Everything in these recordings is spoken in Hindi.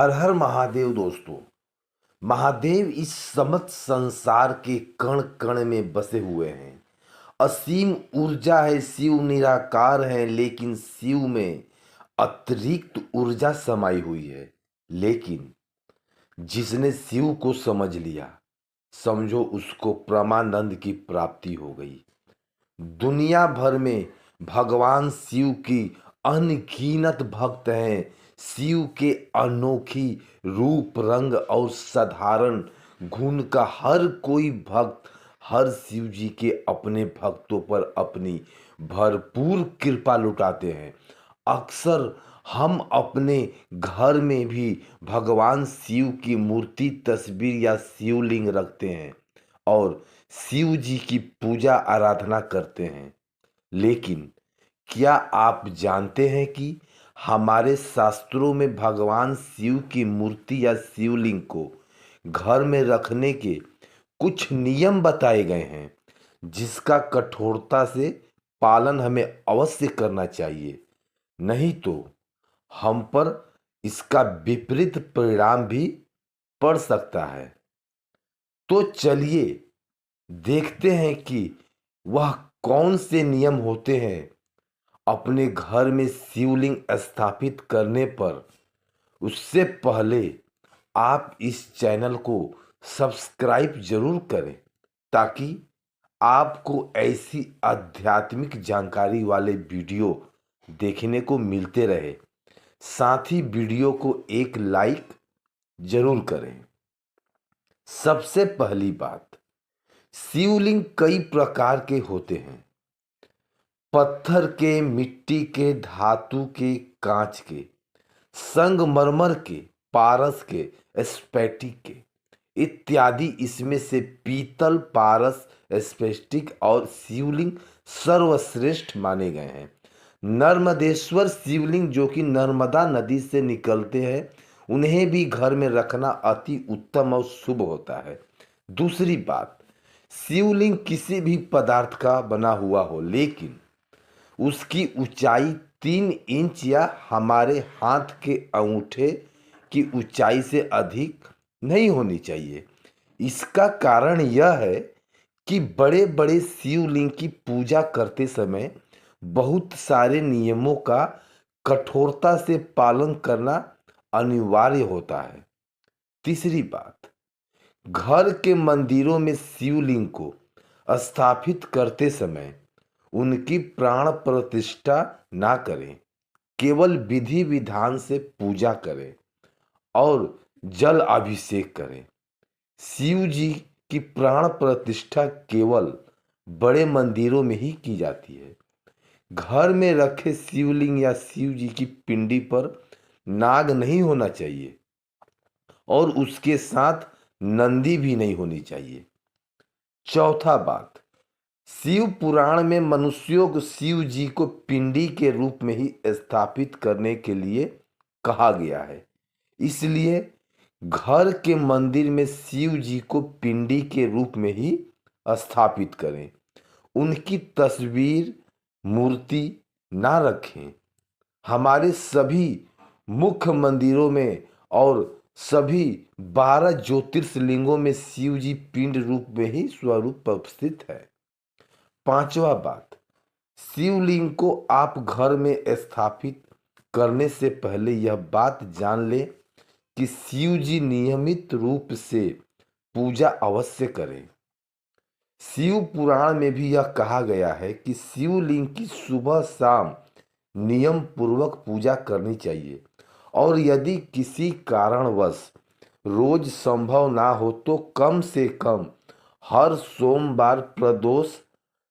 हर हर महादेव दोस्तों। महादेव इस समस्त संसार के कण कण में बसे हुए हैं। असीम ऊर्जा है, शिव निराकार है, लेकिन शिव में अतिरिक्त ऊर्जा समाई हुई है। लेकिन जिसने शिव को समझ लिया, समझो उसको परमानंद की प्राप्ति हो गई। दुनिया भर में भगवान शिव की अनगिनत भक्त हैं। शिव के अनोखी रूप, रंग और साधारण गुण का हर कोई भक्त हर शिव जी के अपने भक्तों पर अपनी भरपूर कृपा लुटाते हैं। अक्सर हम अपने घर में भी भगवान शिव की मूर्ति, तस्वीर या शिवलिंग रखते हैं और शिव जी की पूजा आराधना करते हैं। लेकिन क्या आप जानते हैं कि हमारे शास्त्रों में भगवान शिव की मूर्ति या शिवलिंग को घर में रखने के कुछ नियम बताए गए हैं, जिसका कठोरता से पालन हमें अवश्य करना चाहिए। नहीं तो हम पर इसका विपरीत परिणाम भी पड़ सकता है। तो चलिए देखते हैं कि वह कौन से नियम होते हैं। अपने घर में शिवलिंग स्थापित करने पर उससे पहले आप इस चैनल को सब्सक्राइब जरूर करें, ताकि आपको ऐसी आध्यात्मिक जानकारी वाले वीडियो देखने को मिलते रहे। साथ ही वीडियो को एक लाइक जरूर करें। सबसे पहली बात, शिवलिंग कई प्रकार के होते हैं। पत्थर के, मिट्टी के, धातु के, कांच के, संगमरमर के, पारस के, स्फटिक के इत्यादि। इसमें से पीतल, पारस, स्फटिक और शिवलिंग सर्वश्रेष्ठ माने गए हैं। नर्मदेश्वर शिवलिंग, जो कि नर्मदा नदी से निकलते हैं, उन्हें भी घर में रखना अति उत्तम और शुभ होता है। दूसरी बात, शिवलिंग किसी भी पदार्थ का बना हुआ हो, लेकिन उसकी ऊंचाई 3 इंच या हमारे हाथ के अंगूठे की ऊंचाई से अधिक नहीं होनी चाहिए। इसका कारण यह है कि बड़े बड़े शिवलिंग की पूजा करते समय बहुत सारे नियमों का कठोरता से पालन करना अनिवार्य होता है। तीसरी बात, घर के मंदिरों में शिवलिंग को स्थापित करते समय उनकी प्राण प्रतिष्ठा ना करें, केवल विधि विधान से पूजा करें और जल अभिषेक करें। शिव जी की प्राण प्रतिष्ठा केवल बड़े मंदिरों में ही की जाती है। घर में रखे शिवलिंग या शिव जी की पिंडी पर नाग नहीं होना चाहिए और उसके साथ नंदी भी नहीं होनी चाहिए। चौथा बात, शिव पुराण में मनुष्यों को शिव जी को पिंडी के रूप में ही स्थापित करने के लिए कहा गया है। इसलिए घर के मंदिर में शिव जी को पिंडी के रूप में ही स्थापित करें। उनकी तस्वीर, मूर्ति ना रखें। हमारे सभी मुख्य मंदिरों में और सभी 12 ज्योतिर्लिंगों में शिव जी पिंड रूप में ही स्वरूप उपस्थित है। पांचवा बात, शिवलिंग को आप घर में स्थापित करने से पहले यह बात जान लें कि शिव जी नियमित रूप से पूजा अवश्य करें। शिव पुराण में भी यह कहा गया है कि शिवलिंग की सुबह शाम नियम पूर्वक पूजा करनी चाहिए और यदि किसी कारणवश रोज संभव ना हो तो कम से कम हर सोमवार, प्रदोष,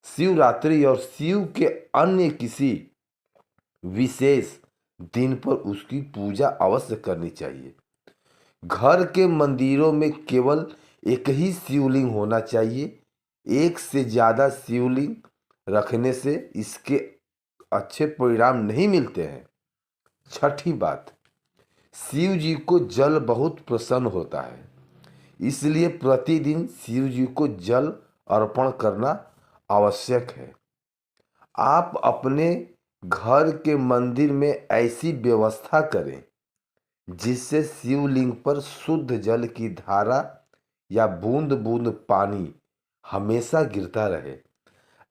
शिवरात्रि और शिव के अन्य किसी विशेष दिन पर उसकी पूजा अवश्य करनी चाहिए। घर के मंदिरों में केवल एक ही शिवलिंग होना चाहिए। एक से ज्यादा शिवलिंग रखने से इसके अच्छे परिणाम नहीं मिलते हैं। छठी बात, शिव जी को जल बहुत प्रसन्न होता है, इसलिए प्रतिदिन शिव जी को जल अर्पण करना आवश्यक है। आप अपने घर के मंदिर में ऐसी व्यवस्था करें जिससे शिवलिंग पर शुद्ध जल की धारा या बूंद बूंद पानी हमेशा गिरता रहे।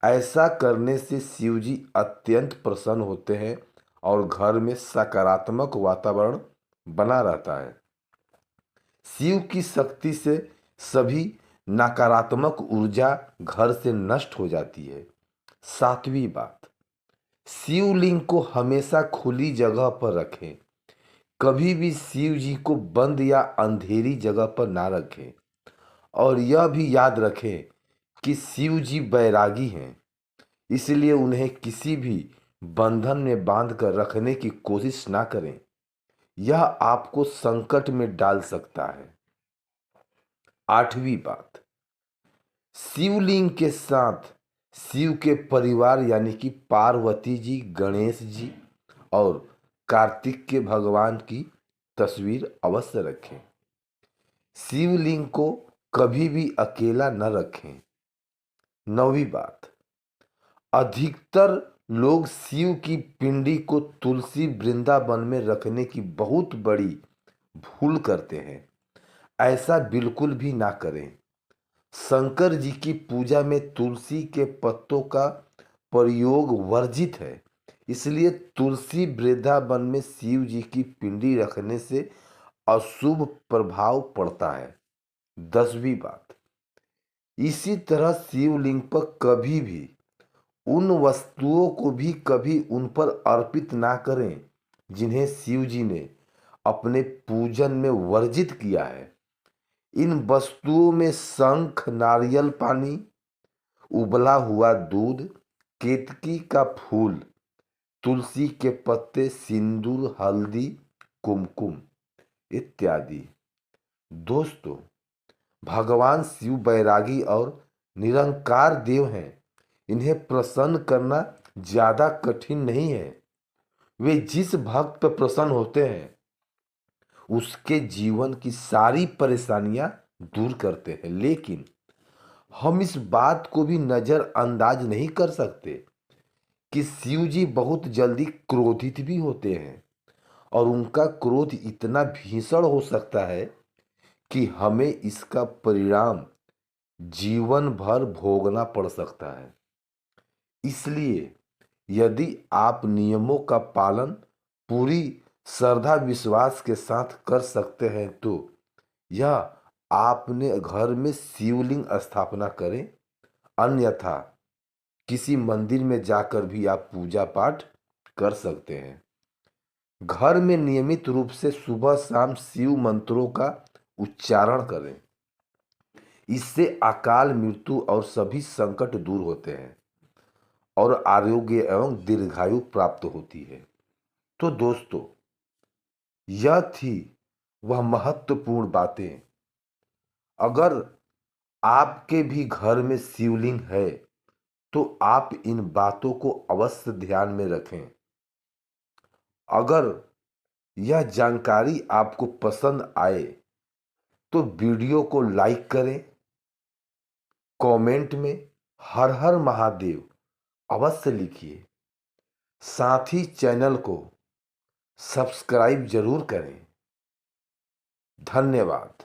ऐसा करने से शिव जी अत्यंत प्रसन्न होते हैं और घर में सकारात्मक वातावरण बना रहता है। शिव की शक्ति से सभी नकारात्मक ऊर्जा घर से नष्ट हो जाती है। सातवीं बात, शिवलिंग को हमेशा खुली जगह पर रखें। कभी भी शिव जी को बंद या अंधेरी जगह पर ना रखें। और यह भी याद रखें कि शिव जी बैरागी हैं, इसलिए उन्हें किसी भी बंधन में बांध कर रखने की कोशिश ना करें। यह आपको संकट में डाल सकता है। आठवीं बात, शिवलिंग के साथ शिव के परिवार यानी कि पार्वती जी, गणेश जी और कार्तिक के भगवान की तस्वीर अवश्य रखें। शिवलिंग को कभी भी अकेला न रखें। नौवीं बात, अधिकतर लोग शिव की पिंडी को तुलसी वृंदावन में रखने की बहुत बड़ी भूल करते हैं। ऐसा बिल्कुल भी ना करें। शंकर जी की पूजा में तुलसी के पत्तों का प्रयोग वर्जित है, इसलिए तुलसी वृंदावन में शिव जी की पिंडी रखने से अशुभ प्रभाव पड़ता है। 10वीं बात, इसी तरह शिवलिंग पर कभी भी उन वस्तुओं को भी कभी उन पर अर्पित ना करें जिन्हें शिव जी ने अपने पूजन में वर्जित किया है। इन वस्तुओं में शंख, नारियल पानी, उबला हुआ दूध, केतकी का फूल, तुलसी के पत्ते, सिंदूर, हल्दी, कुमकुम इत्यादि। दोस्तों, भगवान शिव बैरागी और निरंकार देव हैं। इन्हें प्रसन्न करना ज्यादा कठिन नहीं है। वे जिस भक्त पर प्रसन्न होते हैं उसके जीवन की सारी परेशानियां दूर करते हैं। लेकिन हम इस बात को भी नजरअंदाज नहीं कर सकते कि शिव जी बहुत जल्दी क्रोधित भी होते हैं और उनका क्रोध इतना भीषण हो सकता है कि हमें इसका परिणाम जीवन भर भोगना पड़ सकता है। इसलिए यदि आप नियमों का पालन पूरी श्रद्धा विश्वास के साथ कर सकते हैं तो यह आपने घर में शिवलिंग स्थापना करें, अन्यथा किसी मंदिर में जाकर भी आप पूजा पाठ कर सकते हैं। घर में नियमित रूप से सुबह शाम शिव मंत्रों का उच्चारण करें। इससे अकाल मृत्यु और सभी संकट दूर होते हैं और आरोग्य एवं दीर्घायु प्राप्त होती है। तो दोस्तों, यह थी वह महत्वपूर्ण बातें। अगर आपके भी घर में शिवलिंग है तो आप इन बातों को अवश्य ध्यान में रखें। अगर यह जानकारी आपको पसंद आए तो वीडियो को लाइक करें, कमेंट में हर हर महादेव अवश्य लिखिए। साथ ही चैनल को सब्सक्राइब जरूर करें। धन्यवाद।